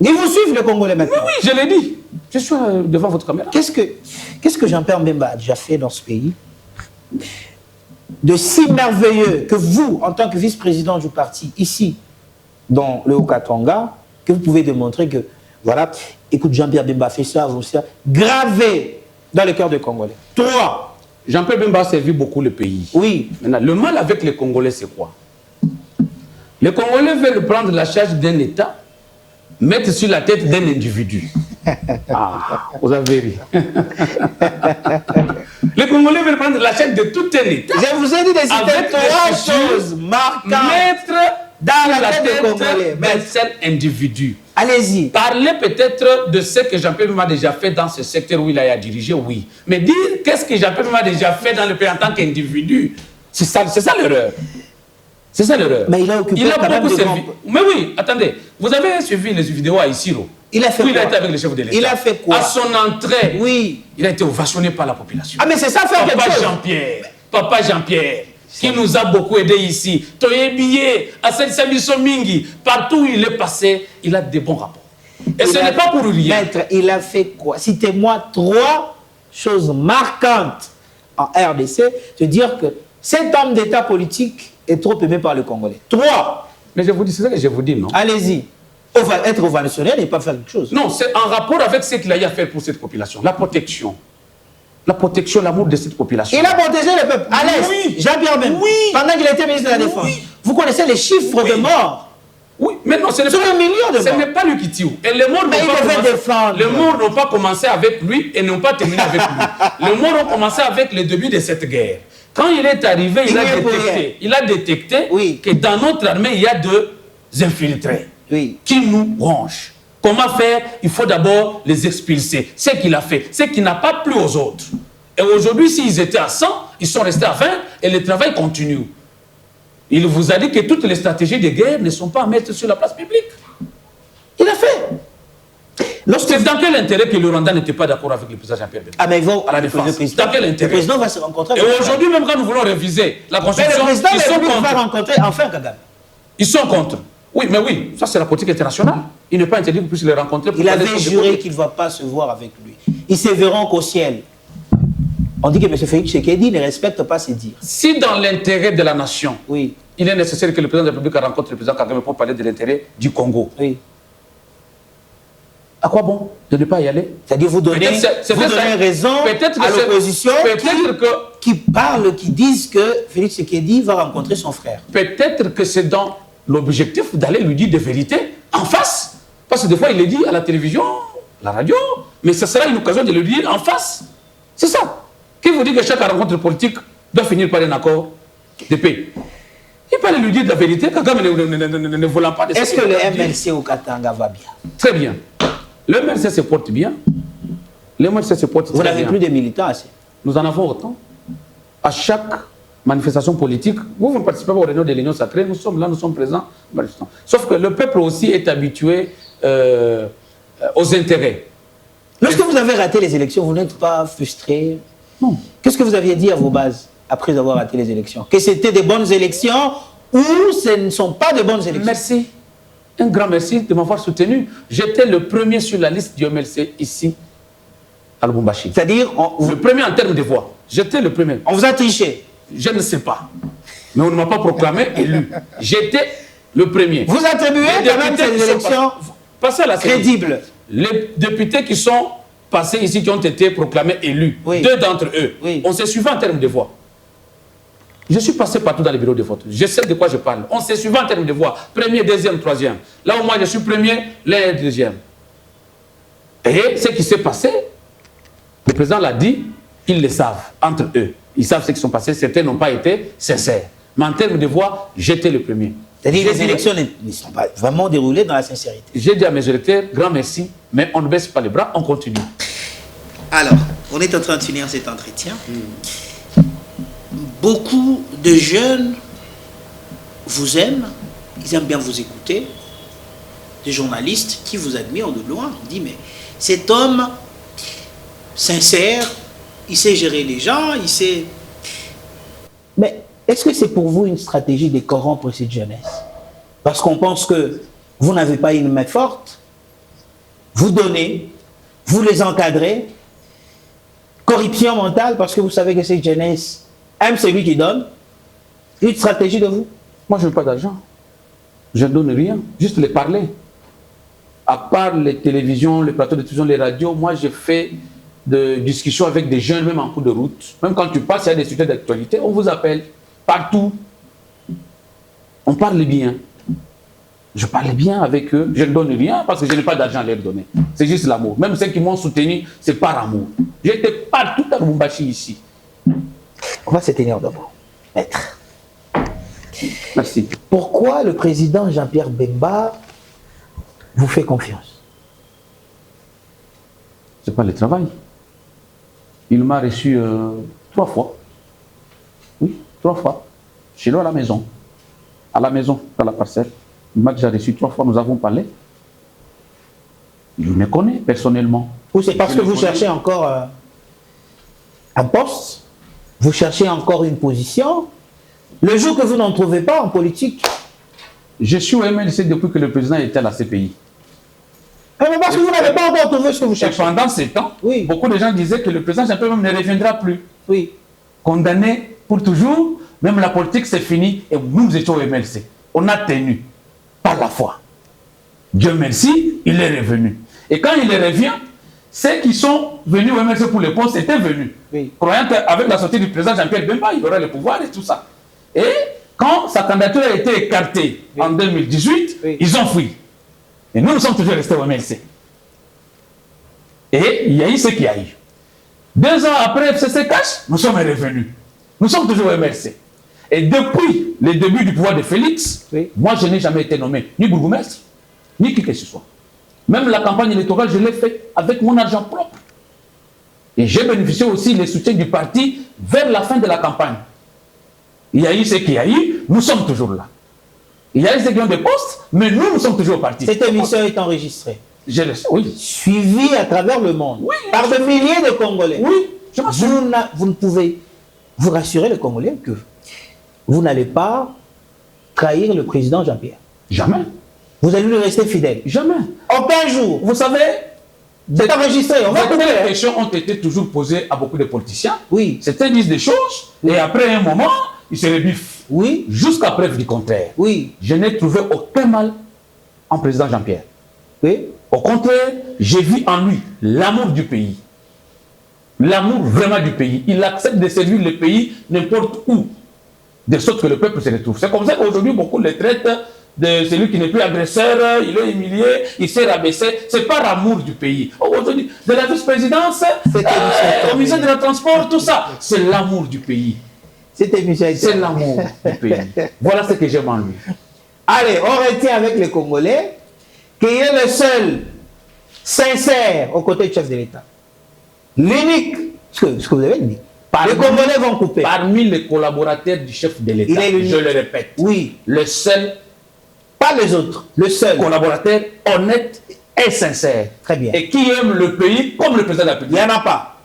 Ils vous suivent, les Congolais, maintenant. Oui, oui, je l'ai dit. Je suis devant votre caméra. Qu'est-ce que Jean-Pierre Bemba a déjà fait dans ce pays de si merveilleux que vous, en tant que vice-président du parti, ici, dans le Haut-Katanga, que vous pouvez démontrer que, voilà, écoute, Jean-Pierre Bemba fait ça, vous ça, gravé dans le cœur des Congolais. 3. Jean-Pierre Bemba a servi beaucoup le pays. Oui. Maintenant, le mal avec les Congolais, c'est quoi? Les Congolais veulent prendre la charge d'un État, mettre sur la tête d'un individu. Ah, vous avez ri. Les Congolais veulent prendre la charge de tout un État. Je vous ai dit de citer 3 choses marquantes. Mettre dans la tête des Congolais. d'un seul individu. Allez-y. Parler peut-être de ce que Jean-Pierre Bemba a déjà fait dans ce secteur où il a dirigé, oui. Mais dire qu'est-ce que Jean-Pierre Bemba a déjà fait dans le pays en tant qu'individu, c'est ça l'erreur. C'est ça l'erreur. Mais il a occupé quand même beaucoup de servi. Mais oui, attendez, vous avez suivi les vidéos à Isiro. Il a fait quoi? Il a été avec le chef de l'État. Il a fait quoi? À son entrée, oui. Il a été ovationné par la population. Ah mais c'est ça faire quelque chose. Papa Jean-Pierre, qui nous a beaucoup aidé ici. Toye billet, à cette Mingi, partout où il est passé, il a des bons rapports. Et ce n'est pas pour rien. Maître, il a fait quoi? Citez-moi 3 choses marquantes en RDC, de dire que cet homme d'État politique est trop aimé par le Congolais. 3. Mais je vous dis, c'est ça que je vous dis, non? Allez-y. Être ovationnel n'est pas faire quelque chose. Non, c'est en rapport avec ce qu'il a eu à faire pour cette population. La protection. La protection, l'amour de cette population. Il a protégé le peuple. À l'Est, oui. Jean-Pierre Bemba, oui. pendant qu'il était ministre de la Défense. Oui. Vous connaissez les chiffres de morts? Oui, mais non, ce n'est pas un million de morts. Ce n'est pas lui qui tue. Et les morts n'ont pas commencé avec lui et n'ont pas terminé avec lui. Les morts ont commencé avec le début de cette guerre. Quand il est arrivé, il a détecté oui. que dans notre armée, il y a des infiltrés oui. qui nous rongent. Comment faire? Il faut d'abord les expulser. Ce qu'il a fait, c'est qu'il n'a pas plu aux autres. Et aujourd'hui, s'ils étaient à 100, ils sont restés à 20 et le travail continue. Il vous a dit que toutes les stratégies de guerre ne sont pas à mettre sur la place publique. Il a fait. C'est dans quel intérêt que le Rwanda n'était pas d'accord avec le président Jean-Pierre Bemba? Ah, mais bon, à la défense. Dans quel intérêt? Le président va se rencontrer. Et aujourd'hui, même quand nous voulons réviser la Constitution, le président ils sont contre. va rencontrer enfin Kagame. Ils sont contre. Oui, mais oui, ça c'est la politique internationale. Il n'est pas interdit qu'on puisse les rencontrer. Il avait juré qu'il ne va pas se voir avec lui. Ils se verront qu'au ciel. On dit que M. Félix Tshisekedi ne respecte pas ses dires. Si dans l'intérêt de la nation, oui, il est nécessaire que le président de la République rencontre le président Kagame pour parler de l'intérêt du Congo. Oui. À quoi bon de ne pas y aller? C'est-à-dire vous donnez raison à l'opposition qui disent que Félix Tshisekedi va rencontrer son frère. Peut-être que c'est dans l'objectif d'aller lui dire des vérités en face. Parce que des fois, il les dit à la télévision, à la radio, mais ce sera une occasion de le dire en face. C'est ça. Qui vous dit que chaque rencontre politique doit finir par un accord de paix? Il peut lui dire de la vérité, Kagame ne voulant pas de ça. Est-ce que le MLC au Katanga va bien? Très bien. Le MLC se porte bien. Le MLC se porte très bien. Vous n'avez plus de militants assez? Nous en avons autant. À chaque manifestation politique, vous ne participez pas aux réunions de l'Union sacrée, nous sommes là, nous sommes présents. Sauf que le peuple aussi est habitué aux intérêts. Lorsque vous avez raté les élections, vous n'êtes pas frustré? Non. Qu'est-ce que vous aviez dit à vos bases après avoir raté les élections? Que c'était des bonnes élections ou ce ne sont pas de bonnes élections? Merci. Un grand merci de m'avoir soutenu. J'étais le premier sur la liste du MLC ici, à Lubumbashi. C'est-à-dire le premier en termes de voix. J'étais le premier. On vous a triché? Je ne sais pas. Mais on ne m'a pas proclamé élu. J'étais le premier. Vous attribuez quand même ces élections crédibles? Les députés qui sont passés ici, qui ont été proclamés élus, oui, deux d'entre eux, oui, on s'est suivi en termes de voix. Je suis passé partout dans les bureaux de vote. Je sais de quoi je parle. On s'est suivi en termes de voix. Premier, deuxième, troisième. Là où moi je suis premier, l'un est deuxième. Et ce qui s'est passé, le président l'a dit, ils le savent entre eux. Ils savent ce qui sont passés. Certains n'ont pas été sincères. Mais en termes de voix, j'étais le premier. C'est-à-dire que les élections ne sont pas vraiment déroulées dans la sincérité. J'ai dit à mes électeurs, grand merci, mais on ne baisse pas les bras, on continue. Alors, on est en train de finir cet entretien. Beaucoup de jeunes vous aiment, ils aiment bien vous écouter. Des journalistes qui vous admirent de loin. On dit, mais cet homme sincère, il sait gérer les gens, il sait... Mais est-ce que c'est pour vous une stratégie de corrompre cette jeunesse? Parce qu'on pense que vous n'avez pas une main forte, vous donnez, vous les encadrez, corruption mentale parce que vous savez que cette jeunesse aime celui qui donne. Une stratégie de vous? Moi, je n'ai pas d'argent. Je ne donne rien, juste les parler. À part les télévisions, les plateaux de télévision, les radios, moi, je fais des discussions avec des jeunes, même en cours de route. Même quand tu passes, il y a des sujets d'actualité, on vous appelle partout. On parle bien. Je parle bien avec eux. Je ne donne rien parce que je n'ai pas d'argent à leur donner. C'est juste l'amour. Même ceux qui m'ont soutenu, c'est par amour. J'étais partout à Lubumbashi ici. On va se tenir debout. Maître. Merci. Pourquoi le président Jean-Pierre Bemba vous fait confiance? C'est pas le travail. Il m'a reçu 3 fois. Oui, 3 fois. Chez lui à la maison. À la maison, dans la parcelle. Il m'a déjà reçu 3 fois, nous avons parlé. Il me connaît personnellement. Ou c'est parce que vous cherchez encore un poste? Vous cherchez encore une position? Le jour que vous n'en trouvez pas en politique? Je suis au MLC depuis que le président était à la CPI. Mais parce que vous n'avez pas encore trouvé ce que vous cherchez. Et pendant ces temps, oui, beaucoup de gens disaient que le président Jean-Pierre ne reviendra plus. Oui. Condamné pour toujours, même la politique c'est fini et nous étions au MLC. On a tenu par la foi. Dieu merci, il est revenu. Et quand il revient, ceux qui sont venus au MLC pour le poste étaient venus. Oui. Croyant qu'avec la sortie du président Jean-Pierre Bemba, il aurait le pouvoir et tout ça. Et quand sa candidature a été écartée, oui, en 2018, oui, ils ont fui. Et nous sommes toujours restés au MLC. Et il y a eu ce qu'il y a eu. 2 ans après FCC Cash, nous sommes revenus. Nous sommes toujours au MLC. Et depuis le début du pouvoir de Félix, oui, moi je n'ai jamais été nommé ni bourgmestre, ni qui que ce soit. Même la campagne électorale, je l'ai fait avec mon argent propre. Et j'ai bénéficié aussi des soutiens du parti vers la fin de la campagne. Il y a eu ce qu'il y a eu, nous sommes toujours là. Il y a eu ceux qui ont des postes, mais nous sommes toujours au parti. Cette émission est enregistrée. Je le sais, oui. Suivi à travers le monde. Oui. Par de milliers de Congolais. Oui. Vous ne pouvez vous rassurer les Congolais que vous n'allez pas trahir le président Jean-Pierre. Jamais. Vous allez lui rester fidèle. Jamais. Aucun jour. Vous savez, c'est enregistré. On va couper. Les questions ont été toujours posées à beaucoup de politiciens. Oui. Certains disent des choses, et après un moment, ils se rebiffent. Oui. Jusqu'à preuve du contraire. Oui. Je n'ai trouvé aucun mal en président Jean-Pierre. Oui. Au contraire, j'ai vu en lui l'amour du pays. L'amour vraiment du pays. Il accepte de servir le pays n'importe où, de sorte que le peuple se retrouve. C'est comme ça qu'aujourd'hui, beaucoup le traitent de celui qui n'est plus agresseur, il est humilié, il s'est rabaissé. C'est par amour du pays. Aujourd'hui, de la vice-présidence, au ministère de la Transport, tout ça, c'est l'amour du pays. C'est l'amour du pays. Voilà ce que j'aime en lui. Allez, on retient avec les Congolais qu'il est le seul sincère aux côtés du chef de l'État. L'unique, ce que vous avez dit. Les Congolais vont couper. Parmi les collaborateurs du chef de l'État, je le répète. Oui. Le seul. Pas les autres. Le seul. Collaborateur honnête et sincère. Très bien. Et qui aime le pays comme le président de la République. Il n'y en a pas.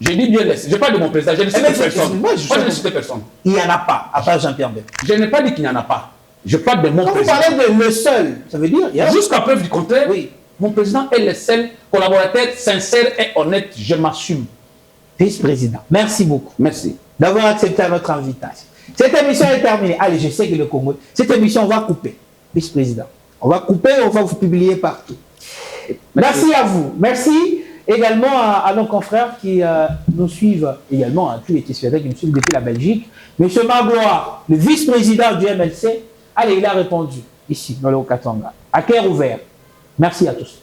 Je dis bien, je parle de mon président, je ne cite personne. Moi, je ne cite personne. Il n'y en a pas, à part Jean-Pierre Bemba. Je n'ai pas dit qu'il n'y en a pas. Je parle de mon président. Vous parlez de le seul, ça veut dire... Jusqu'à preuve du contraire, oui. Mon président est le seul collaborateur sincère et honnête. Je m'assume. Vice-président, merci beaucoup. Merci. D'avoir accepté notre invitation. Cette émission est terminée. Allez, je sais que le Congo... Cette émission, on va couper. Vice-président. On va couper, on va vous publier partout. Merci à vous. Merci également à nos confrères qui nous suivent, également à tous les téléspectateurs qui nous suivent depuis la Belgique. Monsieur Magloire, le vice-président du MLC, allez, il a répondu ici, dans le Haut-Katanga, à cœur ouvert. Merci à tous.